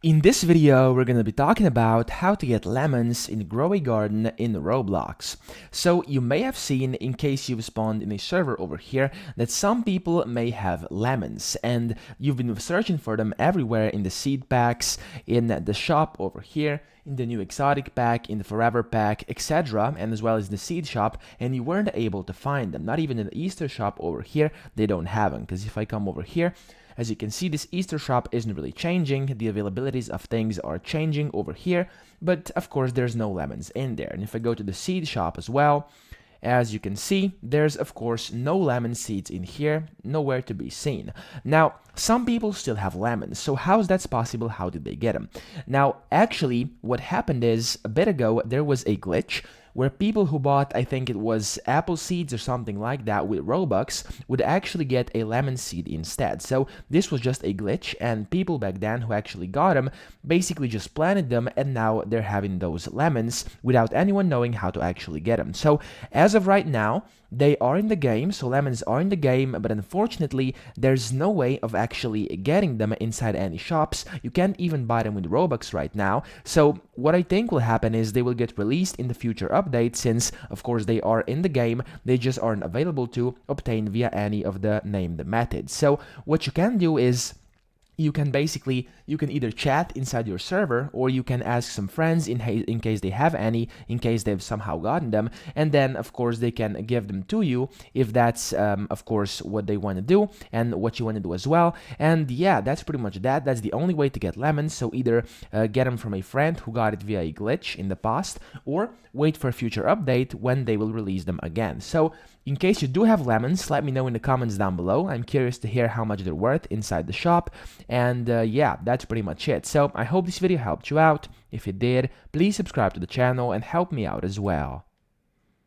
In this video, we're going to be talking about how to get lemons in Grow a Garden in Roblox. So you may have seen, in case you've spawned in a server over here, that some people may have lemons, and you've been searching for them everywhere in the seed packs, in the shop over here, in the new exotic pack, in the forever pack, etc., and as well as the seed shop, and you weren't able to find them. Not even in the Easter shop over here, they don't have them, because if I come over here, as you can see, this Easter shop isn't really changing. The availabilities of things are changing over here, but of course there's no lemons in there. And if I go to the seed shop as well, as you can see, there's of course no lemon seeds in here, nowhere to be seen. Now, some people still have lemons, so how is that possible? How did they get them? Now, actually, what happened is, a bit ago, there was a glitch where people who bought, I think it was apple seeds or something like that with Robux, would actually get a lemon seed instead. So this was just a glitch, and people back then who actually got them basically just planted them, and now they're having those lemons without anyone knowing how to actually get them. So as of right now, they are in the game, so lemons are in the game, but unfortunately, there's no way of actually getting them inside any shops. You can't even buy them with Robux right now. So what I think will happen is they will get released in the future updates, since of course they are in the game, they just aren't available to obtain via any of the named methods. So what you can do is, you can either chat inside your server, or you can ask some friends in case they have any, in case they've somehow gotten them, and then of course they can give them to you if that's of course what they want to do and what you want to do as well. And yeah, that's pretty much that. That's the only way to get lemons. So either get them from a friend who got it via a glitch in the past, or wait for a future update when they will release them again. So in case you do have lemons, let me know in the comments down below. I'm curious to hear how much they're worth inside the shop. And yeah, that's pretty much it. So I hope this video helped you out. If it did, please subscribe to the channel and help me out as well.